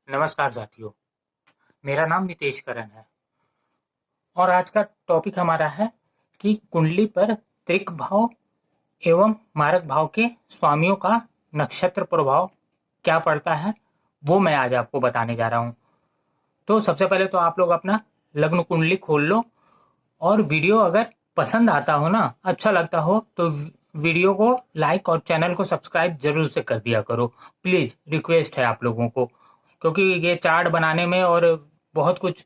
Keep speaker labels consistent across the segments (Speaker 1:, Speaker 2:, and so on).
Speaker 1: नमस्कार साथियों, मेरा नाम नितेश करण है और आज का टॉपिक हमारा है कि कुंडली पर त्रिक भाव एवं मारक भाव के स्वामियों का नक्षत्र प्रभाव क्या पड़ता है, वो मैं आज आपको बताने जा रहा हूँ। तो सबसे पहले तो आप लोग अपना लग्न कुंडली खोल लो और वीडियो अगर पसंद आता हो ना, अच्छा लगता हो तो वीडियो को लाइक और चैनल को सब्सक्राइब जरूर से कर दिया करो। प्लीज रिक्वेस्ट है आप लोगों को, क्योंकि ये चार्ट बनाने में और बहुत कुछ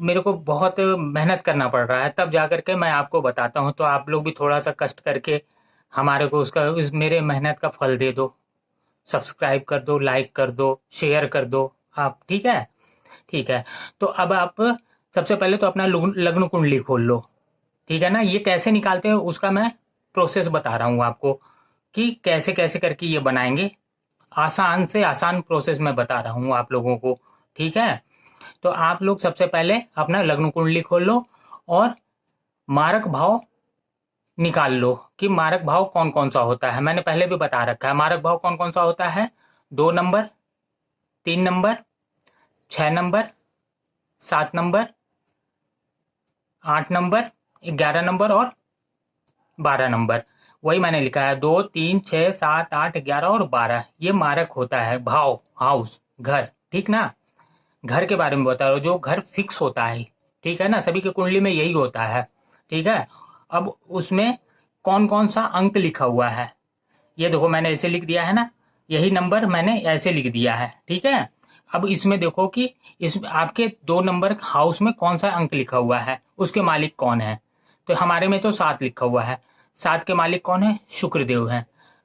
Speaker 1: मेरे को बहुत मेहनत करना पड़ रहा है, तब जाकर के मैं आपको बताता हूँ। तो आप लोग भी थोड़ा सा कष्ट करके हमारे को उसका उस मेरे मेहनत का फल दे दो। सब्सक्राइब कर दो, लाइक कर दो, शेयर कर दो आप। ठीक है, ठीक है। तो अब आप सबसे पहले तो अपना लग्न कुंडली खोल लो। ठीक है ना, ये कैसे निकालते हैं उसका मैं प्रोसेस बता रहा हूँ आपको कि कैसे कैसे करके ये बनाएंगे। आसान से आसान प्रोसेस मैं बता रहा हूँ आप लोगों को। ठीक है, तो आप लोग सबसे पहले अपना लग्न कुंडली खोल लो और मारक भाव निकाल लो कि मारक भाव कौन कौन सा होता है। मैंने पहले भी बता रखा है मारक भाव कौन कौन सा होता है। 2 number, 3 number, 6 number, 7 number, 8 number, 11 number और 12 नंबर। वही मैंने लिखा है, 2, 3, 6, 7, 8, 11 और 12, ये मारक होता है भाव, हाउस, घर। ठीक ना, घर के बारे में बता रहा हूँ, जो घर फिक्स होता है। ठीक है ना, सभी के कुंडली में यही होता है। ठीक है, अब उसमें कौन कौन सा अंक लिखा हुआ है ये देखो, मैंने ऐसे लिख दिया है ना, यही नंबर मैंने ऐसे लिख दिया है। ठीक है, अब इसमें देखो कि इस आपके 2 नंबर हाउस में कौन सा अंक लिखा हुआ है, उसके मालिक कौन है। तो हमारे में तो 7 लिखा हुआ है। 7 के मालिक कौन है, शुक्रदेव है।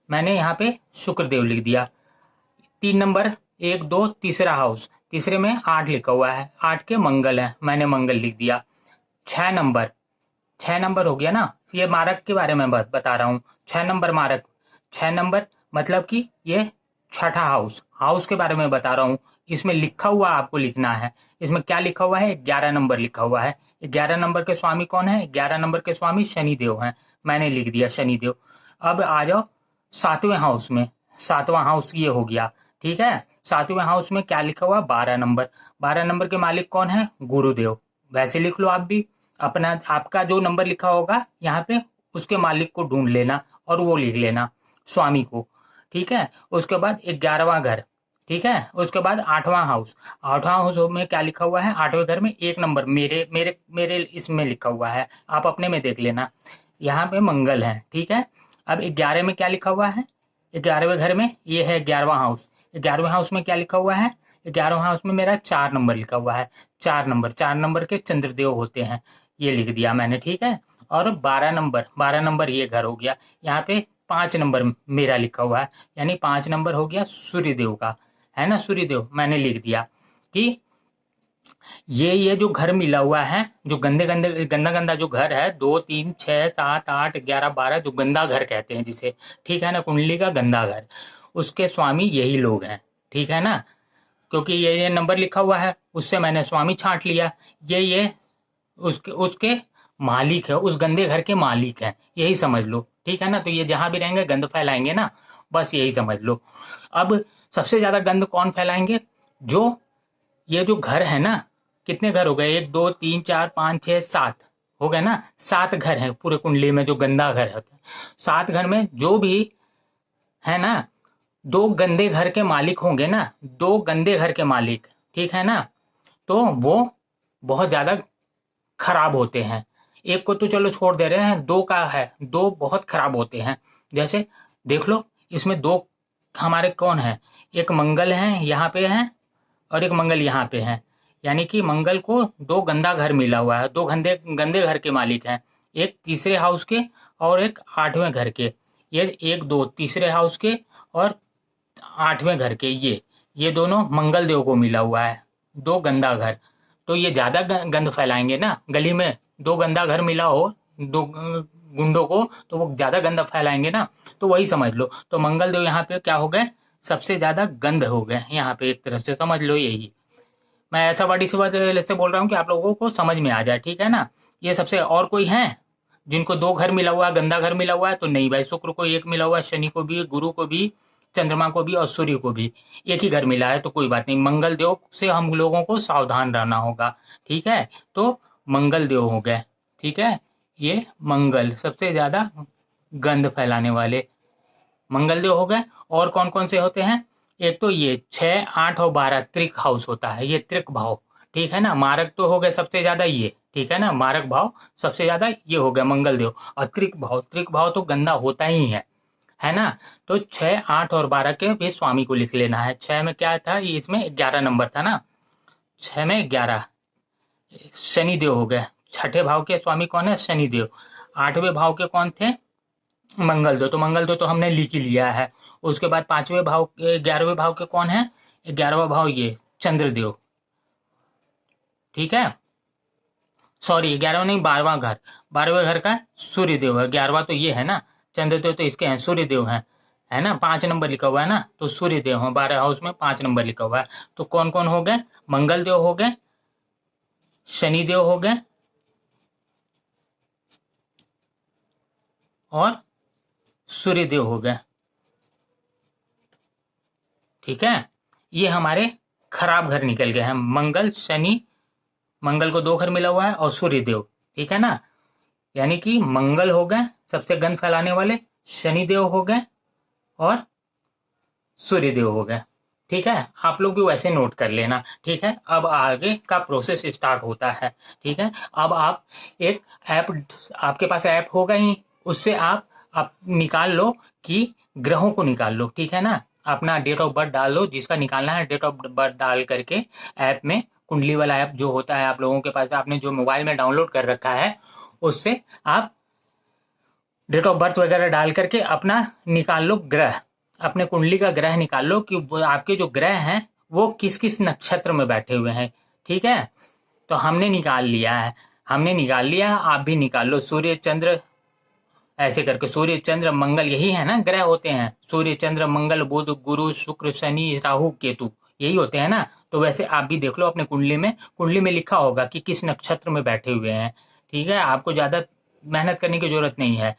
Speaker 1: मैंने यहाँ पे शुक्रदेव लिख दिया। 3 नंबर, 1, 2, तीसरा हाउस, तीसरे में 8 लिखा हुआ है, 8 के मंगल है, मैंने मंगल लिख दिया। 6 नंबर, 6 नंबर हो गया ना, ये मारक के बारे में बता रहा हूँ। 6 नंबर मारक, 6 नंबर मतलब कि ये छठा हाउस, हाउस के बारे में बता रहा हूँ। इसमें लिखा हुआ आपको लिखना है, इसमें क्या लिखा हुआ है, 11 नंबर लिखा हुआ है। 11 नंबर के स्वामी कौन है, 11 नंबर के स्वामी शनिदेव हैं, मैंने लिख दिया शनिदेव। अब आ जाओ 7वें हाउस में, 7वां हाउस ये हो गया। ठीक है, 7वें हाउस में क्या लिखा हुआ, 12 नंबर। 12 नंबर के मालिक कौन है, गुरुदेव। वैसे लिख लो आप भी अपना, आपका जो नंबर लिखा होगा यहाँ पे उसके मालिक को ढूंढ लेना और वो लिख लेना, स्वामी को। ठीक है, उसके बाद 11वां घर। ठीक है, उसके बाद 8वां हाउस। 8वां हाउस में क्या लिखा हुआ है, 8वें घर में 1 नंबर मेरे मेरे मेरे इसमें लिखा हुआ है, आप अपने में देख लेना, यहाँ पे मंगल है। ठीक है, अब 11 में क्या लिखा हुआ है, 11वें घर में ये है 11वां हाउस। 11वें हाउस में क्या लिखा हुआ है, 11वें हाउस में मेरा 4 नंबर लिखा हुआ है। 4 नंबर, 4 नंबर के चंद्रदेव होते हैं, ये लिख दिया मैंने। ठीक है, और 12 नंबर, 12 नंबर ये घर हो गया। यहाँ पे 5 नंबर मेरा लिखा हुआ है, यानी 5 नंबर हो गया सूर्यदेव का, है ना, सूर्यदेव मैंने लिख दिया कि ये जो घर मिला हुआ है, जो गंदे गंदे गंदा गंदा जो घर है, 2, 3, 6, 7, 8, 11, 12, जो गंदा घर कहते हैं जिसे, ठीक है ना, कुंडली का गंदा घर, उसके स्वामी यही लोग हैं। ठीक है ना, क्योंकि ये नंबर लिखा हुआ है, उससे मैंने स्वामी छांट लिया। ये उसके उसके मालिक है, उस गंदे घर के मालिक हैं, यही समझ लो। ठीक है ना, तो ये जहां भी रहेंगे गंद फैलाएंगे ना, बस यही समझ लो। अब सबसे ज्यादा गंद कौन फैलाएंगे, जो ये जो घर है ना, कितने घर हो गए, 1, 2, 3, 4, 5, 6, 7 हो गए ना, 7 घर हैं पूरे कुंडली में जो गंदा घर होता है। 7 घर में जो भी है ना, 2 गंदे घर के मालिक होंगे ना, 2 गंदे घर के मालिक, ठीक है ना, तो वो बहुत ज्यादा खराब होते हैं। एक को तो चलो छोड़ दे रहे हैं, 2 का है, 2 बहुत खराब होते हैं। जैसे देख लो, इसमें 2 हमारे कौन है, एक मंगल है यहाँ पे है और एक मंगल यहाँ पे है, यानी कि मंगल को 2 गंदा घर मिला हुआ है, 2 गंदे गंदे घर के मालिक हैं, एक तीसरे हाउस के और एक 8वें घर के। ये 1, 2 तीसरे हाउस के और 8वें घर के, ये दोनों मंगल देव को मिला हुआ है, 2 गंदा घर। तो ये ज्यादा गंद फैलाएंगे ना गली में, 2 गंदा घर मिला हो 2 गुंडों को, तो वो ज्यादा गंदा फैलाएंगे ना, तो वही समझ लो। तो मंगल देव यहाँ पे क्या हो गए, सबसे ज्यादा गंद हो गए यहाँ पे, एक तरह से समझ लो यही। मैं ऐसा बड़ी सी बात से बोल रहा हूँ कि आप लोगों को समझ में आ जाए। ठीक है ना, ये सबसे, और कोई है जिनको 2 घर मिला हुआ है, गंदा घर मिला हुआ है, तो नहीं भाई, शुक्र को 1 मिला हुआ है, शनि को भी, गुरु को भी, चंद्रमा को भी और सूर्य को भी एक ही घर मिला है, तो कोई बात नहीं। मंगल देव से हम लोगों को सावधान रहना होगा, ठीक है। तो मंगल देव हो गए, ठीक है। ये मंगल सबसे ज्यादा गंध फैलाने वाले मंगल देव हो गए। और कौन कौन से होते हैं? एक तो ये 6, 8 और 12 त्रिक हाउस होता है, ये त्रिक भाव, ठीक है ना। मारक तो हो गए सबसे ज्यादा ये, ठीक है ना। मारक भाव सबसे ज्यादा ये हो गया मंगल देव। और त्रिक भाव तो गंदा होता ही है ना। तो 6, 8 और 12 के भी स्वामी को लिख लेना है। 6 में क्या था, ये इसमें 11 नंबर था ना, 6 में 11 शनिदेव हो गए। छठे भाव के स्वामी कौन है? शनिदेव। 8वें भाव के कौन थे? मंगल दो। तो मंगल दो तो हमने लिख ही लिया है। उसके बाद 5वें भाव 11वें भाव के कौन है? 11वां भाव ये चंद्रदेव, ठीक है। सॉरी 11वां नहीं, 12वां घर। 12वें घर का सूर्यदेव है। 11वां तो ये है ना, चंद्रदेव तो इसके हैं, सूर्यदेव है ना। 5 नंबर लिखा हुआ है ना, तो सूर्यदेव है। 12 हाउस में 5 नंबर लिखा हुआ है। तो कौन कौन हो गए? मंगल देव हो गए, शनिदेव हो गए और सूर्यदेव हो गए, ठीक है। ये हमारे खराब घर निकल गए हैं। मंगल शनि, मंगल को 2 घर मिला हुआ है, और सूर्यदेव, ठीक है ना। यानी कि मंगल हो गए सबसे गंध फैलाने वाले, शनिदेव हो गए और सूर्यदेव हो गए, ठीक है। आप लोग भी वैसे नोट कर लेना, ठीक है। अब आगे का प्रोसेस स्टार्ट होता है, ठीक है। अब आप एक ऐप, आपके पास ऐप होगा ही, उससे आप निकाल लो कि ग्रहों को निकाल लो, ठीक है ना। अपना डेट ऑफ बर्थ डाल लो, जिसका निकालना है डेट ऑफ बर्थ डाल करके ऐप में, कुंडली वाला ऐप जो होता है आप लोगों के पास, आपने जो मोबाइल में डाउनलोड कर रखा है, उससे आप डेट ऑफ बर्थ वगैरह डाल करके अपना निकाल लो ग्रह, अपने कुंडली का ग्रह निकाल लो कि आपके जो ग्रह हैं वो किस किस नक्षत्र में बैठे हुए हैं, ठीक है। तो हमने निकाल लिया है, आप भी निकाल लो। सूर्य चंद्र ऐसे करके, सूर्य चंद्र मंगल, यही है ना ग्रह होते हैं। सूर्य चंद्र मंगल बुध गुरु शुक्र शनि राहु केतु, यही होते हैं ना। तो वैसे आप भी देख लो अपने कुंडली में लिखा होगा कि किस नक्षत्र में बैठे हुए हैं, ठीक है। आपको ज्यादा मेहनत करने की जरूरत नहीं है,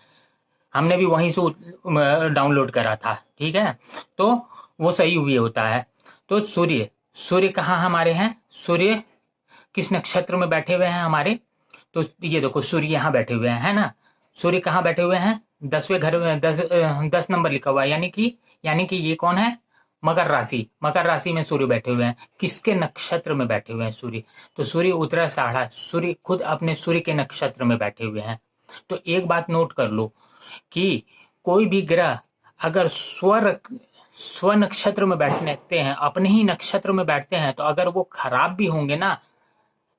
Speaker 1: हमने भी वहीं से डाउनलोड करा था, ठीक है। तो वो सही हुई होता है। तो सूर्य कहाँ हमारे हैं? सूर्य किस नक्षत्र में बैठे हुए हैं हमारे? तो ये देखो सूर्य यहाँ बैठे हुए हैं, है ना। सूर्य कहाँ बैठे हुए हैं? 10वें घर में, 10 नंबर लिखा हुआ है। यानी कि ये कौन है? मकर राशि में सूर्य बैठे हुए हैं। किसके नक्षत्र में बैठे हुए हैं सूर्य? तो सूर्य उत्तराषाढ़ा, सूर्य खुद अपने सूर्य के नक्षत्र में बैठे हुए हैं। तो एक बात नोट कर लो कि कोई भी ग्रह अगर स्व नक्षत्र में बैठते हैं, अपने ही नक्षत्र में बैठते हैं, तो अगर वो खराब भी होंगे ना,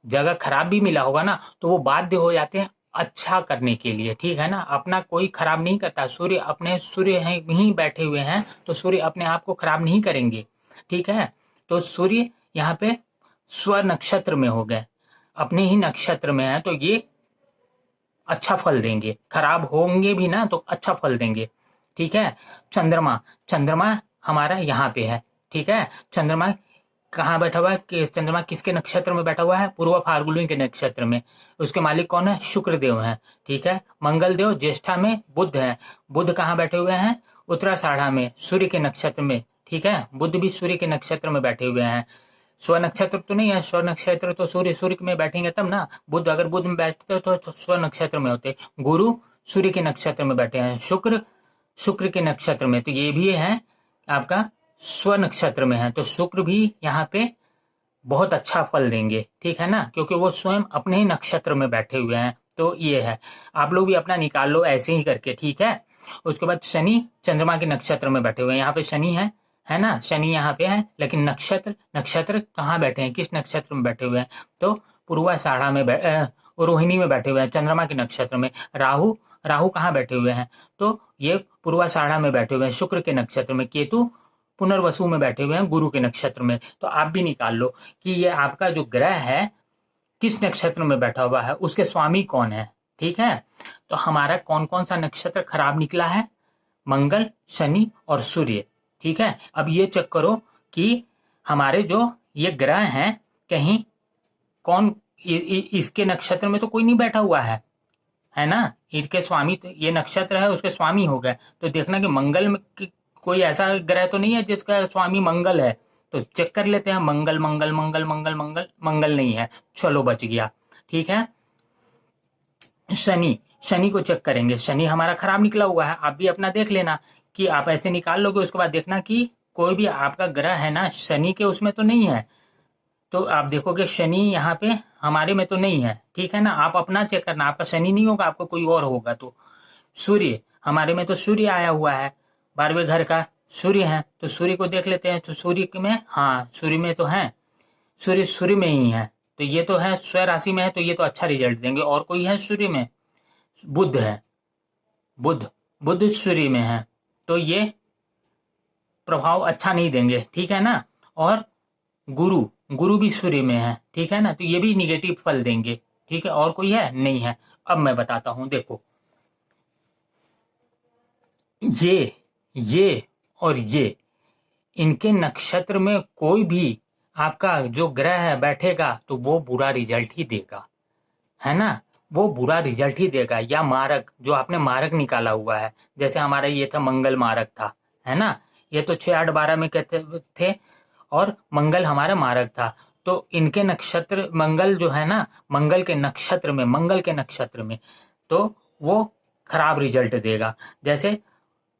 Speaker 1: जगह खराब भी मिला होगा ना, तो वो बाध्य हो जाते हैं अच्छा करने के लिए, ठीक है ना। अपना कोई खराब नहीं करता। सूर्य ही बैठे हुए हैं, तो सूर्य अपने आप को खराब नहीं करेंगे, ठीक है। तो सूर्य यहाँ पे स्व नक्षत्र में हो गए, अपने ही नक्षत्र में है, तो ये अच्छा फल देंगे। खराब होंगे भी ना तो अच्छा फल देंगे, ठीक है। चंद्रमा हमारा यहाँ पे है, ठीक है। चंद्रमा कहाँ बैठा हुआ है? चंद्रमा किसके नक्षत्र में बैठा हुआ है? पूर्व फाल्गुनी के नक्षत्र में। उसके मालिक कौन है? शुक्र देव है, ठीक है। मंगल देव ज्येष्ठा में बुध है। बुध कहाँ बैठे हुए हैं? उत्तराषाढ़ा में, सूर्य के नक्षत्र में, ठीक है। बुध भी सूर्य के नक्षत्र में बैठे हुए हैं। स्व नक्षत्र तो नहीं है, स्व नक्षत्र तो सूर्य में बैठेंगे तब ना। अगर बुध में बैठते तो स्व नक्षत्र में होते। गुरु सूर्य के नक्षत्र में बैठे हैं। शुक्र के नक्षत्र में, तो ये भी है आपका स्व नक्षत्र में है, तो शुक्र भी यहाँ पे बहुत अच्छा फल देंगे, ठीक है ना, क्योंकि वो स्वयं अपने ही नक्षत्र में बैठे हुए हैं। तो ये है, आप लोग भी अपना निकाल लो ऐसे ही करके, ठीक है। उसके बाद शनि चंद्रमा के नक्षत्र में बैठे हुए हैं। यहाँ पे शनि है ना, शनि यहाँ पे है, लेकिन नक्षत्र कहाँ बैठे हैं, किस नक्षत्र में बैठे हुए हैं? तो पूर्वाषाढ़ा में रोहिणी में बैठे हुए हैं, चंद्रमा के नक्षत्र में। राहु कहाँ बैठे हुए हैं? तो ये पूर्वाषाढ़ा में बैठे हुए हैं, शुक्र के नक्षत्र में। केतु पुनर्वसु में बैठे हुए हैं, गुरु के नक्षत्र में। तो आप भी निकाल लो कि ये आपका जो ग्रह है किस नक्षत्र में बैठा हुआ है, उसके स्वामी कौन है, ठीक है। तो हमारा कौन कौन सा नक्षत्र खराब निकला है? मंगल, शनि और सूर्य, ठीक है। अब ये चेक करो कि हमारे जो ये ग्रह हैं, कहीं कौन इसके नक्षत्र में तो कोई नहीं बैठा हुआ है ना। इनके स्वामी, तो ये नक्षत्र है उसके स्वामी हो गए। तो देखना कि मंगल में कोई ऐसा ग्रह तो नहीं है जिसका स्वामी मंगल है, तो चेक कर लेते हैं। मंगल मंगल मंगल मंगल मंगल मंगल नहीं है, चलो बच गया। ठीक है, शनि, शनि को चेक करेंगे। शनि हमारा खराब निकला हुआ है, आप भी अपना देख लेना कि आप ऐसे निकाल लोगे, उसके बाद देखना कि कोई भी आपका ग्रह है ना शनि के उसमें तो नहीं है, तो आप देखोगे शनि यहाँ पे हमारे में तो नहीं है। ठीक है ना, आप अपना चेक करना, आपका शनि नहीं होगा, आपको कोई और होगा। तो सूर्य, हमारे में तो सूर्य आया हुआ है, 12वें घर का सूर्य है, तो सूर्य को देख लेते हैं। तो सूर्य में, हाँ सूर्य में तो है, सूर्य सूर्य में ही है, तो ये तो है स्व राशि में है, तो ये तो अच्छा रिजल्ट देंगे। और कोई है सूर्य में? बुध है, बुध, बुध सूर्य में है, तो ये प्रभाव अच्छा नहीं देंगे। ठीक है ना, और गुरु, गुरु भी सूर्य में है। ठीक है ना, तो ये भी निगेटिव फल देंगे। ठीक है, और कोई है? नहीं है। अब मैं बताता हूं, देखो ये और ये, इनके नक्षत्र में कोई भी आपका जो ग्रह है बैठेगा तो वो बुरा रिजल्ट ही देगा, है ना, वो बुरा रिजल्ट ही देगा। या मारक, जो आपने मारक निकाला हुआ है, जैसे हमारा ये था मंगल मारक था, है ना, ये तो 6 8 12 में कहते थे, और मंगल हमारा मारक था। तो इनके नक्षत्र, मंगल जो है ना, मंगल के नक्षत्र में, मंगल के नक्षत्र में, तो वो खराब रिजल्ट देगा। जैसे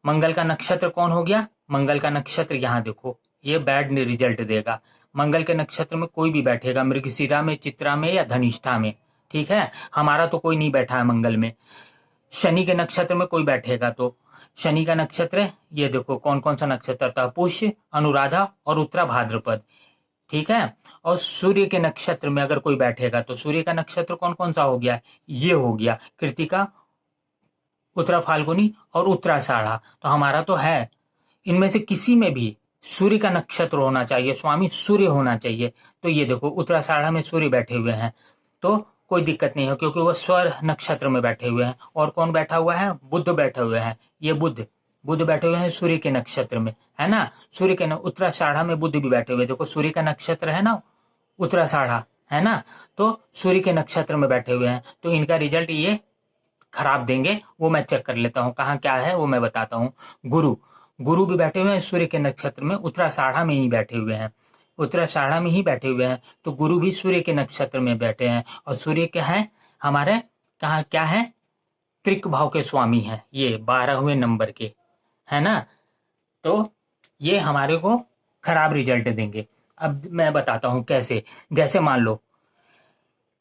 Speaker 1: मंगल का नक्षत्र कौन हो गया? मंगल का नक्षत्र यहाँ देखो, ये बैड रिजल्ट देगा। मंगल के नक्षत्र में कोई भी बैठेगा, मृगशिरा में, चित्रा में या धनिष्ठा में। ठीक है, हमारा तो कोई नहीं बैठा है मंगल में। शनि के नक्षत्र में कोई बैठेगा, तो शनि का नक्षत्र ये देखो कौन कौन सा नक्षत्र था, पुष्य, अनुराधा और उत्तरा भाद्रपद। ठीक है, और सूर्य के नक्षत्र में अगर कोई बैठेगा, तो सूर्य का नक्षत्र कौन कौन सा हो गया? ये हो गया कृतिका, उत्तरा फाल्गुनी और उत्तराषाढ़ा। तो हमारा तो है, इनमें से किसी में भी सूर्य का नक्षत्र होना चाहिए, स्वामी सूर्य होना चाहिए। तो ये देखो उत्तराषाढ़ा में सूर्य बैठे हुए हैं, तो कोई दिक्कत नहीं है, क्योंकि वो स्वर नक्षत्र में बैठे हुए हैं। और कौन बैठा हुआ है? बुध बैठे हुए हैं, ये बुध, बुध बैठे हुए हैं सूर्य के नक्षत्र में, है ना। सूर्य के उत्तराषाढ़ा में बुध भी बैठे हुए, देखो सूर्य का नक्षत्र है ना उत्तराषाढ़ा, है ना, तो सूर्य के नक्षत्र में बैठे हुए हैं, तो इनका रिजल्ट ये खराब देंगे। वो मैं चेक कर लेता हूँ कहाँ क्या है, वो मैं बताता हूँ। गुरु, गुरु भी बैठे हुए हैं सूर्य के नक्षत्र में, उत्तराषाढ़ा में ही बैठे हुए हैं, उत्तराषाढ़ा में ही बैठे हुए हैं, तो गुरु भी सूर्य के नक्षत्र में बैठे हैं। और सूर्य क्या है हमारे, कहाँ क्या है? त्रिक भाव के स्वामी हैं, ये 12वें नंबर के, है ना। तो ये हमारे को खराब रिजल्ट देंगे। अब मैं बताता हूँ कैसे। जैसे मान लो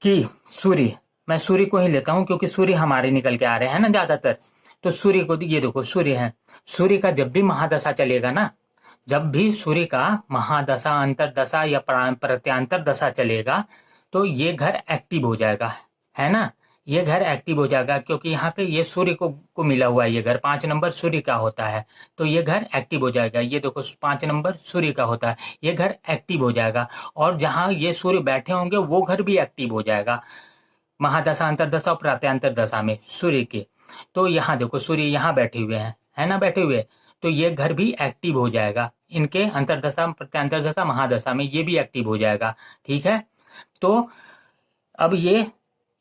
Speaker 1: कि सूर्य, मैं सूर्य को ही लेता हूं क्योंकि सूर्य हमारे निकल के आ रहे हैं ना ज्यादातर। तो सूर्य को, ये देखो सूर्य है, सूर्य का जब भी महादशा चलेगा ना, जब भी सूर्य का महादशा, अंतरदशा या प्रत्यांतर दशा चलेगा, तो ये घर एक्टिव हो जाएगा, है ना, ये घर एक्टिव हो जाएगा, क्योंकि यहाँ पे ये सूर्य को मिला हुआ है, ये घर 5 नंबर सूर्य का होता है, तो ये घर एक्टिव हो जाएगा। ये देखो 5 नंबर सूर्य का होता है, ये घर एक्टिव हो जाएगा। और जहाँ ये सूर्य बैठे होंगे वो घर भी एक्टिव हो जाएगा, महादशा, अंतरदशा और प्रात्यांतर दशा में सूर्य के। तो यहाँ देखो सूर्य यहाँ बैठे हुए हैं, है ना, बैठे हुए, तो ये घर भी एक्टिव हो जाएगा इनके अंतरदशा, प्रत्यांतर दशा, महादशा में ये भी एक्टिव हो जाएगा। ठीक है, तो अब ये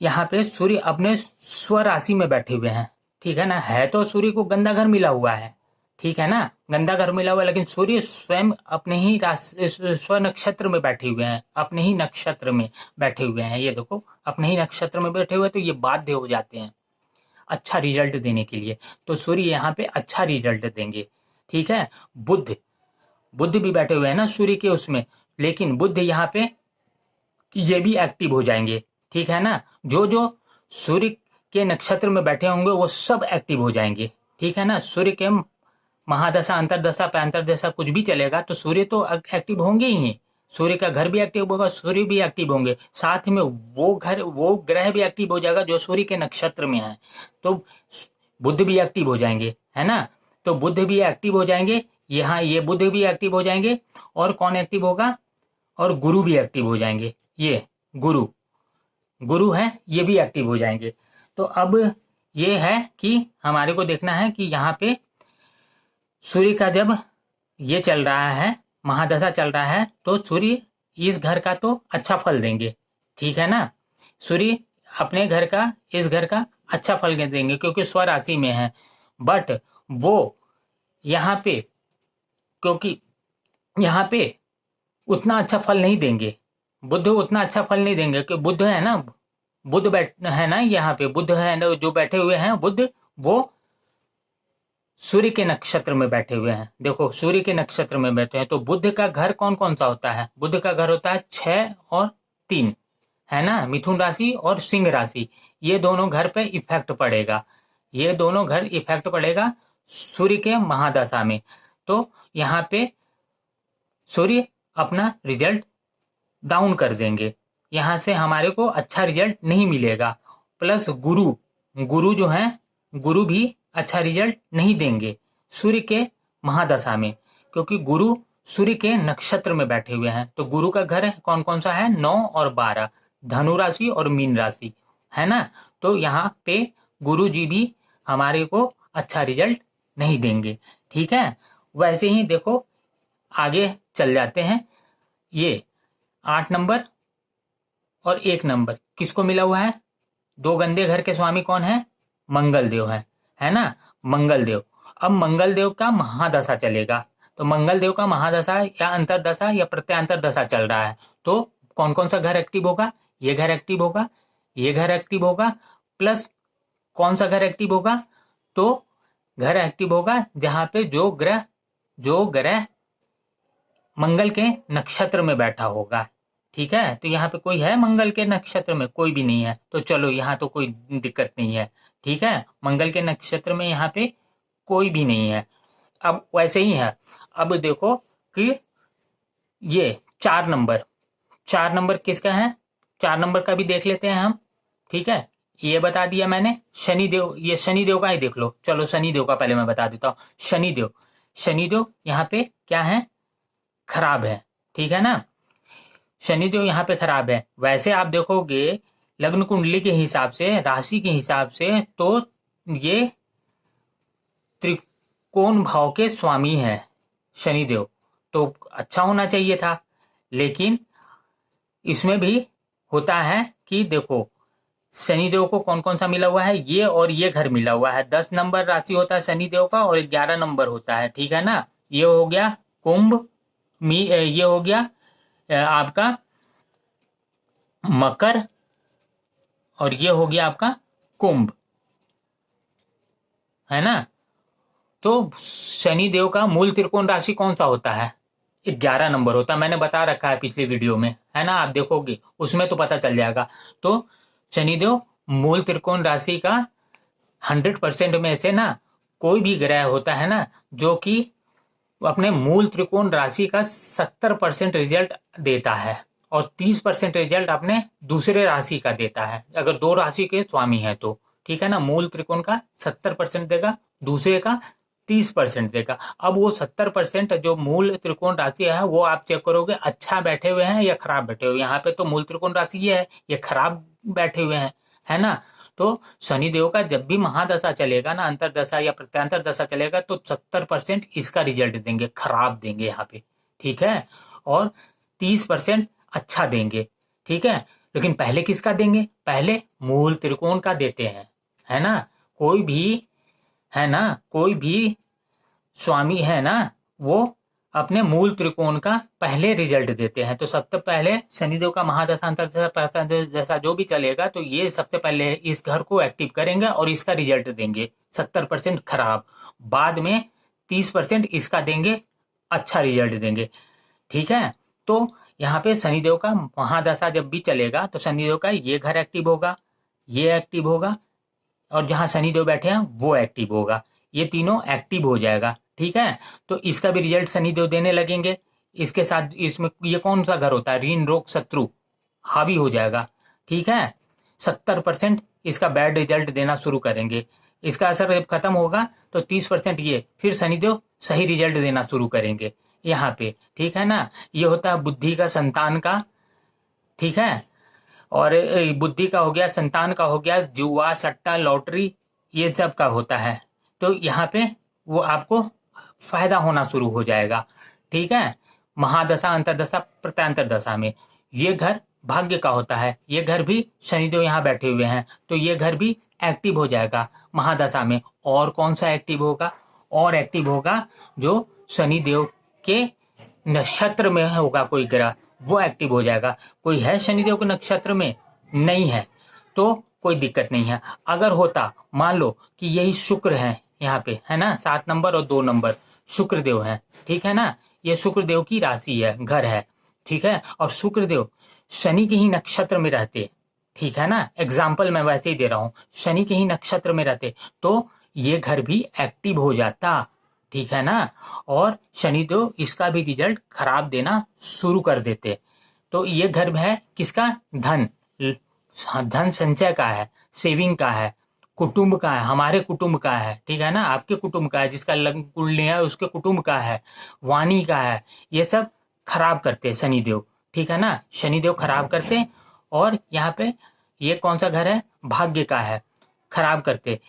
Speaker 1: यहाँ पे सूर्य अपने स्व राशि में बैठे हुए हैं। ठीक है ना, है तो सूर्य को गंदा घर मिला हुआ है, ठीक है ना, गंदा घर मिला हुआ है, लेकिन सूर्य स्वयं अपने ही स्व नक्षत्र में बैठे हुए हैं, अपने ही नक्षत्र में बैठे हुए हैं। ये देखो अपने ही नक्षत्र में बैठे हुए, तो ये बाध्य हो जाते हैं अच्छा रिजल्ट देने के लिए। तो सूर्य यहाँ पे अच्छा रिजल्ट देंगे। ठीक है, बुध, बुध भी बैठे हुए हैं ना सूर्य के उसमें, लेकिन बुध यहाँ पे ये भी एक्टिव हो जाएंगे। ठीक है ना, जो जो सूर्य के नक्षत्र में बैठे होंगे वो सब एक्टिव हो जाएंगे। ठीक है ना, सूर्य के महादशा, अंतरदशा, पैंतरदशा कुछ भी चलेगा तो सूर्य तो एक्टिव होंगे ही, सूर्य का घर भी एक्टिव होगा, सूर्य भी एक्टिव होंगे, साथ में वो घर, वो ग्रह भी एक्टिव हो जाएगा जो सूर्य के नक्षत्र में है, तो बुध भी एक्टिव हो जाएंगे, है ना। तो बुध भी एक्टिव हो जाएंगे, यहाँ ये बुध भी एक्टिव हो जाएंगे, और कौन एक्टिव होगा? और गुरु भी एक्टिव हो जाएंगे, ये गुरु, गुरु है, ये भी एक्टिव हो जाएंगे। तो अब ये है कि हमारे को देखना है कि यहाँ पे सूर्य का जब ये चल रहा है, महादशा चल रहा है, तो सूर्य इस घर का तो अच्छा फल देंगे। ठीक है ना, सूर्य अपने घर का, इस घर का अच्छा फल देंगे क्योंकि स्व राशि में है। बट वो यहाँ पे क्योंकि यहाँ पे उतना अच्छा फल नहीं देंगे, बुध उतना अच्छा फल नहीं देंगे कि बुध है ना, बुध बैठ है ना, यहाँ पे बुध है ना, जो बैठे हुए हैं बुध, वो सूर्य के नक्षत्र में बैठे हुए हैं। देखो सूर्य के नक्षत्र में बैठे हैं, तो बुध का घर कौन कौन सा होता है? बुध का घर होता है 6 और 3, है ना, मिथुन राशि और सिंह राशि। ये दोनों घर पे इफेक्ट पड़ेगा, ये दोनों घर इफेक्ट पड़ेगा सूर्य के महादशा में। तो यहाँ पे सूर्य अपना रिजल्ट डाउन कर देंगे, यहाँ से हमारे को अच्छा रिजल्ट नहीं मिलेगा। प्लस गुरु, गुरु जो है, गुरु भी अच्छा रिजल्ट नहीं देंगे सूर्य के महादशा में, क्योंकि गुरु सूर्य के नक्षत्र में बैठे हुए हैं। तो गुरु का घर कौन कौन सा है? 9 और 12, धनु राशि और मीन राशि, है ना। तो यहाँ पे गुरु जी भी हमारे को अच्छा रिजल्ट नहीं देंगे, ठीक है। वैसे ही देखो आगे चल जाते हैं। ये 8 नंबर और 1 नंबर किसको मिला हुआ है? 2 गंदे घर के स्वामी कौन है? मंगल देव है ना, मंगल देव। अब मंगल देव का महादशा चलेगा, तो मंगल देव का महादशा या अंतरदशा या प्रत्यांतर दशा चल रहा है। तो कौन कौन सा घर एक्टिव होगा? ये घर एक्टिव होगा, ये घर एक्टिव होगा, प्लस कौन सा घर एक्टिव होगा? तो घर एक्टिव होगा जहां पे जो ग्रह मंगल के नक्षत्र में बैठा होगा, ठीक है। तो यहाँ पे कोई है मंगल के नक्षत्र में? कोई भी नहीं है, तो चलो यहाँ तो कोई दिक्कत नहीं है, ठीक है। मंगल के नक्षत्र में यहाँ पे कोई भी नहीं है। अब वैसे ही है, अब देखो कि ये 4 नंबर, 4 नंबर किसका है? 4 नंबर का भी देख लेते हैं हम, ठीक है। ये बता दिया मैंने, शनिदेव, ये शनिदेव का ही देख लो। चलो शनिदेव का पहले मैं बता देता हूँ। शनिदेव, शनिदेव यहाँ पे क्या है? खराब है, ठीक है ना। शनिदेव यहाँ पे खराब है। वैसे आप देखोगे लग्न कुंडली के हिसाब से, राशि के हिसाब से, तो ये त्रिकोण भाव के स्वामी है शनिदेव, तो अच्छा होना चाहिए था। लेकिन इसमें भी होता है कि देखो शनिदेव को कौन कौन सा मिला हुआ है? ये और ये घर मिला हुआ है। 10 नंबर राशि होता है शनिदेव का और 11 नंबर होता है, ठीक है ना। ये हो गया कुंभ, ये हो गया आपका मकर, और ये हो गया आपका कुंभ, है ना। तो शनिदेव का मूल त्रिकोण राशि कौन सा होता है? 11 नंबर होता है, मैंने बता रखा है पिछली वीडियो में, है ना। आप देखोगे उसमें तो पता चल जाएगा। तो शनिदेव मूल त्रिकोण राशि का 100% में से ना कोई भी ग्रह होता है ना, जो कि अपने मूल त्रिकोण राशि का 70% रिजल्ट देता है और 30% रिजल्ट अपने दूसरे राशि का देता है, अगर 2 राशि के स्वामी है तो, ठीक है ना। मूल त्रिकोण का 70% देगा, दूसरे का 30% देगा। अब वो 70% जो मूल त्रिकोण राशि है वो आप चेक करोगे अच्छा बैठे हुए हैं या खराब बैठे हुए। यहाँ पे तो मूल त्रिकोण राशि ये है, ये खराब बैठे हुए हैं, है ना। तो शनिदेव का जब भी महादशा चलेगा ना, अंतरदशा या प्रत्यांतर दशा चलेगा, तो 70% इसका रिजल्ट देंगे, खराब देंगे यहाँ पे, ठीक है। और 30% अच्छा देंगे, ठीक है। लेकिन पहले किसका देंगे? पहले मूल त्रिकोण का देते हैं, है ना। कोई भी, है ना, कोई भी स्वामी है ना, वो अपने मूल त्रिकोण का पहले रिजल्ट देते हैं। तो सबसे पहले शनिदेव का महादशा अंतरदशा जैसा जो भी चलेगा, तो ये सबसे पहले इस घर को एक्टिव करेंगे और इसका रिजल्ट देंगे 70% खराब, बाद में 30% इसका देंगे, अच्छा रिजल्ट देंगे, ठीक है। तो यहाँ पे शनिदेव का महादशा जब भी चलेगा तो शनिदेव का ये घर एक्टिव होगा, ये एक्टिव होगा, और जहां शनिदेव बैठे हैं वो एक्टिव होगा, ये तीनों एक्टिव हो जाएगा, ठीक है। तो इसका भी रिजल्ट शनिदेव देने लगेंगे। इसके साथ इसमें ये कौन सा घर होता है? ऋण रोग शत्रु हावी हो जाएगा, ठीक है। 70% इसका बैड रिजल्ट देना शुरू करेंगे। इसका असर जब खत्म होगा तो 30% ये फिर शनिदेव सही रिजल्ट देना शुरू करेंगे यहाँ पे, ठीक है ना। ये होता है बुद्धि का, संतान का, ठीक है। और बुद्धि का हो गया, संतान का हो गया, जुआ सट्टा लॉटरी ये सब का होता है। तो यहाँ पे वो आपको फायदा होना शुरू हो जाएगा, ठीक है। महादशा अंतरदशा प्रत्यांतर दशा में ये घर भाग्य का होता है, ये घर भी शनिदेव यहाँ बैठे हुए हैं, तो ये घर भी एक्टिव हो जाएगा महादशा में। और कौन सा एक्टिव होगा? और एक्टिव होगा जो शनिदेव के नक्षत्र में होगा कोई ग्रह, वो एक्टिव हो जाएगा। कोई है शनिदेव के नक्षत्र में? नहीं है, तो कोई दिक्कत नहीं है। अगर होता, मान लो कि यही शुक्र है यहाँ पे, है ना, 7 नंबर और 2 नंबर शुक्रदेव है, ठीक है ना, ये शुक्रदेव की राशि है, घर है, ठीक है, और शुक्रदेव शनि के ही नक्षत्र में रहते, ठीक है ना, एग्जाम्पल मैं वैसे ही दे रहा हूं, शनि के ही नक्षत्र में रहते तो ये घर भी एक्टिव हो जाता, ठीक है ना, और शनिदेव इसका भी रिजल्ट खराब देना शुरू कर देते। तो ये घर है किसका? धन, धन संचय का है, सेविंग का है, कुटुंब का है, हमारे कुटुंब का है, ठीक है ना, आपके कुटुंब का है, जिसका लग्न कुंडली है उसके कुटुंब का है, वाणी का है, ये सब खराब करते हैं शनिदेव, ठीक है ना, शनिदेव खराब करते। और यहाँ पे ये कौन सा घर है? भाग्य का है, खराब करते,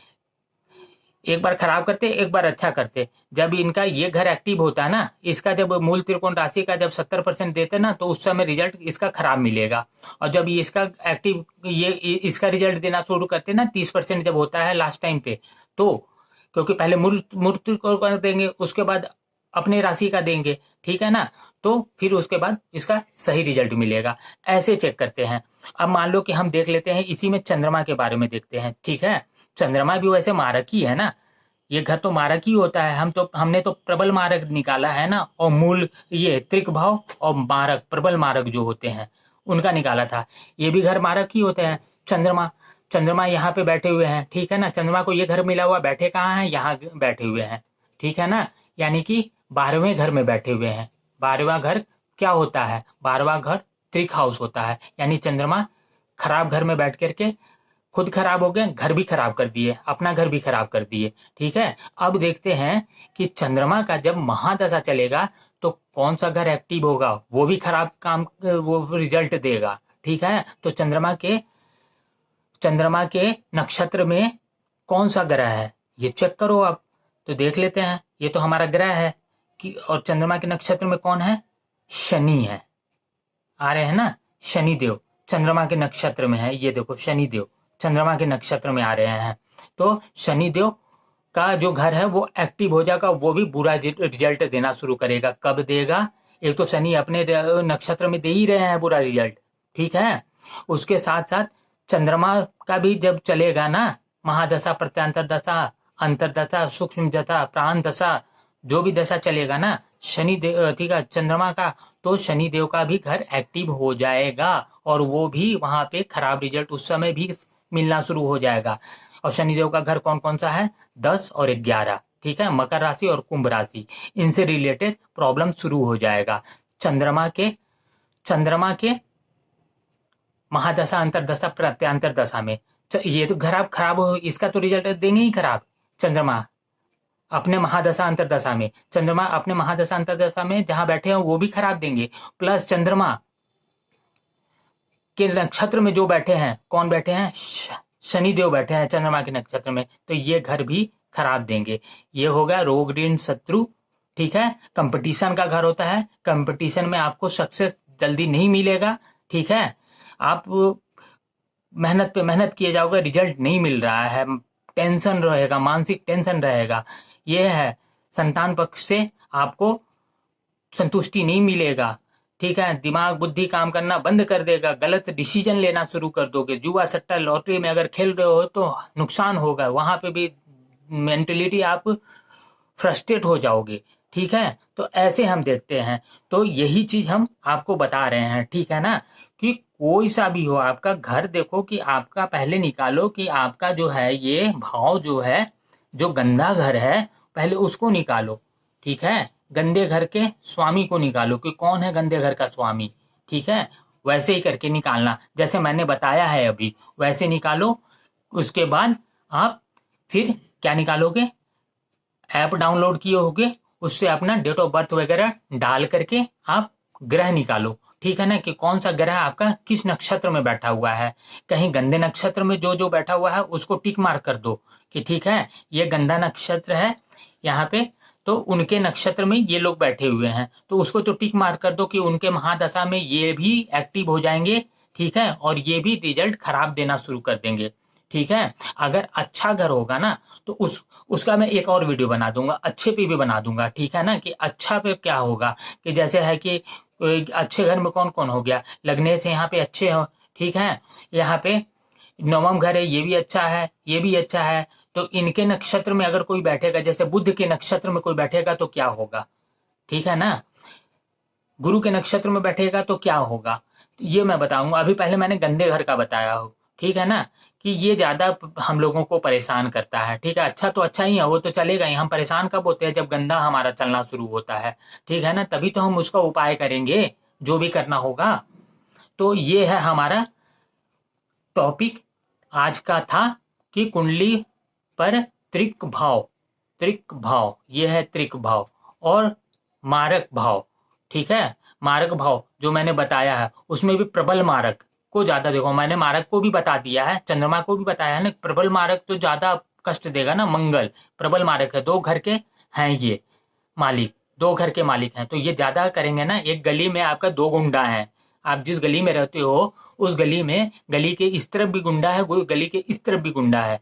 Speaker 1: एक बार खराब करते, एक बार अच्छा करते। जब इनका ये घर एक्टिव होता है ना, इसका जब मूल त्रिकोण राशि का जब 70% देते ना, तो उस समय रिजल्ट इसका खराब मिलेगा। और जब ये इसका एक्टिव, ये इसका रिजल्ट देना शुरू करते ना, 30% जब होता है लास्ट टाइम पे, तो क्योंकि पहले मूल त्रिकोण देंगे, उसके बाद अपने राशि का देंगे, ठीक है ना, तो फिर उसके बाद इसका सही रिजल्ट मिलेगा। ऐसे चेक करते हैं। अब मान लो कि हम देख लेते हैं, इसी में चंद्रमा के बारे में देखते हैं, ठीक है। चंद्रमा भी वैसे मारक ही है ना, ये घर तो मारक ही होता है। हमने तो प्रबल मारक निकाला है ना, और मूल ये त्रिक भाव और मारक, प्रबल मारक जो होते हैं उनका निकाला था। ये भी घर मारक ही होते हैं। चंद्रमा यहाँ पे बैठे हुए हैं, ठीक है ना, चंद्रमा को ये घर मिला हुआ, बैठे कहाँ हैं? यहाँ बैठे हुए हैं, ठीक है ना, यानी कि 12वें घर में बैठे हुए हैं। 12वां घर क्या होता है? 12वां घर त्रिक हाउस होता है, यानी चंद्रमा खराब घर में बैठ करके खुद खराब हो गए, घर भी खराब कर दिए, अपना घर भी खराब कर दिए, ठीक है। अब देखते हैं कि चंद्रमा का जब महादशा चलेगा तो कौन सा घर एक्टिव होगा, वो भी खराब काम, वो रिजल्ट देगा, ठीक है। तो चंद्रमा के नक्षत्र में कौन सा ग्रह है ये चेक करो आप। तो देख लेते हैं, ये तो हमारा ग्रह है कि, और चंद्रमा के नक्षत्र में कौन है? शनि है, आ रहे हैं ना, शनिदेव चंद्रमा के नक्षत्र में है। ये देखो शनिदेव चंद्रमा के नक्षत्र में आ रहे हैं, तो शनिदेव का जो घर है वो एक्टिव हो जाएगा, वो भी बुरा रिजल्ट देना शुरू करेगा। कब देगा? एक तो शनि अपने नक्षत्र में दे ही रहे हैं बुरा रिजल्ट, ठीक है, उसके साथ साथ चंद्रमा का भी जब चलेगा ना महादशा, प्रत्यांतर दशा, अंतरदशा, सूक्ष्म दशा, प्राण दशा, जो भी दशा चलेगा ना शनिदेव, ठीक है, चंद्रमा का, तो शनिदेव का भी घर एक्टिव हो जाएगा और वो भी वहां पे खराब रिजल्ट उस समय भी मिलना शुरू हो जाएगा। और शनिदेव का घर कौन कौन सा है? 10 और 11, ठीक है, मकर राशि और कुंभ राशि, इनसे रिलेटेड प्रॉब्लम शुरू हो जाएगा। चंद्रमा के महादशा, अंतरदशा, प्रत्यांतर दशा में ये तो घर आप खराब हो, इसका तो रिजल्ट देंगे ही खराब। चंद्रमा अपने महादशा अंतरदशा में, चंद्रमा अपने महादशा अंतरदशा में जहां बैठे हैं वो भी खराब देंगे, प्लस चंद्रमा के नक्षत्र में जो बैठे हैं, कौन बैठे हैं? शनिदेव बैठे हैं चंद्रमा के नक्षत्र में, तो ये घर भी खराब देंगे। ये होगा रोग ऋण शत्रु, ठीक है, कंपटीशन का घर होता है, कंपटीशन में आपको सक्सेस जल्दी नहीं मिलेगा, ठीक है, आप मेहनत पे मेहनत किए जाओगे, रिजल्ट नहीं मिल रहा है, टेंशन रहेगा, मानसिक टेंशन रहेगा। ये है संतान पक्ष से आपको संतुष्टि नहीं मिलेगा, ठीक है, दिमाग बुद्धि काम करना बंद कर देगा, गलत डिसीजन लेना शुरू कर दोगे, जुआ सट्टा लॉटरी में अगर खेल रहे हो तो नुकसान होगा, वहां पे भी मेंटलिटी आप फ्रस्ट्रेट हो जाओगे, ठीक है। तो ऐसे हम देखते हैं, तो यही चीज हम आपको बता रहे हैं, ठीक है ना, कि कोई सा भी हो आपका घर, देखो कि आपका पहले निकालो कि आपका जो है ये भाव जो है, जो गंदा घर है पहले उसको निकालो, ठीक है, गंदे घर के स्वामी को निकालो कि कौन है गंदे घर का स्वामी, ठीक है, वैसे ही करके निकालना, जैसे मैंने बताया है अभी वैसे निकालो। उसके बाद आप फिर क्या निकालोगे? ऐप डाउनलोड किए होगे, उससे अपना डेट ऑफ बर्थ वगैरह डाल करके आप ग्रह निकालो, ठीक है ना, कि कौन सा ग्रह आपका किस नक्षत्र में बैठा हुआ है। कहीं गंदे नक्षत्र में जो जो बैठा हुआ है उसको टिक मार्क कर दो कि ठीक है ये गंदा नक्षत्र है यहाँ पे, तो उनके नक्षत्र में ये लोग बैठे हुए हैं, तो उसको तो टिक मार्क कर दो कि उनके महादशा में ये भी एक्टिव हो जाएंगे, ठीक है, और ये भी रिजल्ट खराब देना शुरू कर देंगे, ठीक है। अगर अच्छा घर होगा ना तो उसका मैं एक और वीडियो बना दूंगा, अच्छे पे भी बना दूंगा, ठीक है ना, कि अच्छा पे क्या होगा, कि जैसे है कि अच्छे घर में कौन कौन हो गया, लगने से यहाँ पे अच्छे हो, ठीक है, यहाँ पे नवम घर है, ये भी अच्छा है, ये भी अच्छा है, तो इनके नक्षत्र में अगर कोई बैठेगा, जैसे बुध के नक्षत्र में कोई बैठेगा तो क्या होगा, ठीक है ना, गुरु के नक्षत्र में बैठेगा तो क्या होगा, ये मैं बताऊंगा। अभी पहले मैंने गंदे घर का बताया हो, ठीक है ना, कि ये ज्यादा हम लोगों को परेशान करता है, ठीक है, अच्छा तो अच्छा ही है, वो तो चलेगा ही, हम परेशान कब होते हैं, जब गंदा हमारा चलना शुरू होता है, ठीक है ना, तभी तो हम उसका उपाय करेंगे, जो भी करना होगा। तो ये है हमारा टॉपिक आज का था, कि कुंडली पर त्रिक भाव, त्रिक भाव, ये है त्रिक भाव और मारक भाव, ठीक है, मारक भाव जो मैंने बताया है उसमें भी प्रबल मारक को ज्यादा देखो, मैंने मारक को भी बता दिया है, चंद्रमा को भी बताया है ना, प्रबल मारक तो ज्यादा कष्ट देगा ना, मंगल प्रबल मारक है, दो घर के हैं ये मालिक, दो घर के मालिक हैं, तो ये ज्यादा करेंगे ना, एक गली में आपका दो गुंडा है, आप जिस गली में रहते हो उस गली में, गली के इस तरफ भी गुंडा है, गली के इस तरफ भी गुंडा है,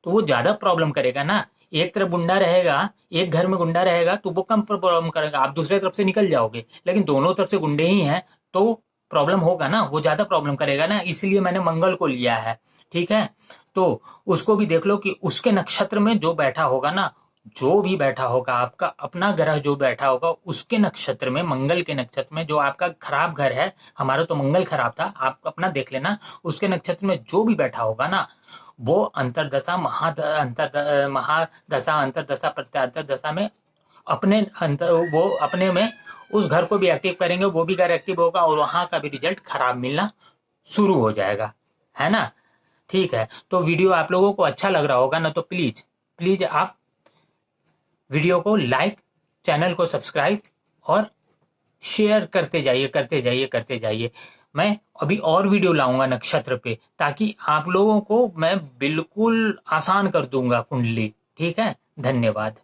Speaker 1: तो वो ज्यादा प्रॉब्लम करेगा ना, एक तरफ गुंडा रहेगा, एक घर में गुंडा रहेगा तो वो कम प्रॉब्लम करेगा, आप दूसरे तरफ से निकल जाओगे, लेकिन दोनों तरफ से गुंडे ही हैं तो प्रॉब्लम होगा ना, वो ज्यादा प्रॉब्लम करेगा ना, इसलिए मैंने मंगल को लिया है, ठीक है, तो उसको भी देख लो कि उसके नक्षत्र में जो बैठा होगा ना, जो भी बैठा होगा आपका अपना ग्रह जो बैठा होगा उसके नक्षत्र में, मंगल के नक्षत्र में, जो आपका खराब घर है, हमारा तो मंगल खराब था, आप अपना देख लेना, उसके नक्षत्र में जो भी बैठा होगा ना, वो अंतरदशा महादशा अंतरदशा प्रत्यंतरदशा में अपने वो अपने में उस घर को भी एक्टिव करेंगे, वो भी घर एक्टिव होगा और वहां का भी रिजल्ट खराब मिलना शुरू हो जाएगा, है ना, ठीक है। तो वीडियो आप लोगों को अच्छा लग रहा होगा ना, तो प्लीज प्लीज आप वीडियो को लाइक, चैनल को सब्सक्राइब और शेयर करते जाइए, करते जाइए, करते जाइए। मैं अभी और वीडियो लाऊंगा नक्षत्र पे, ताकि आप लोगों को मैं बिल्कुल आसान कर दूंगा कुंडली, ठीक है, धन्यवाद।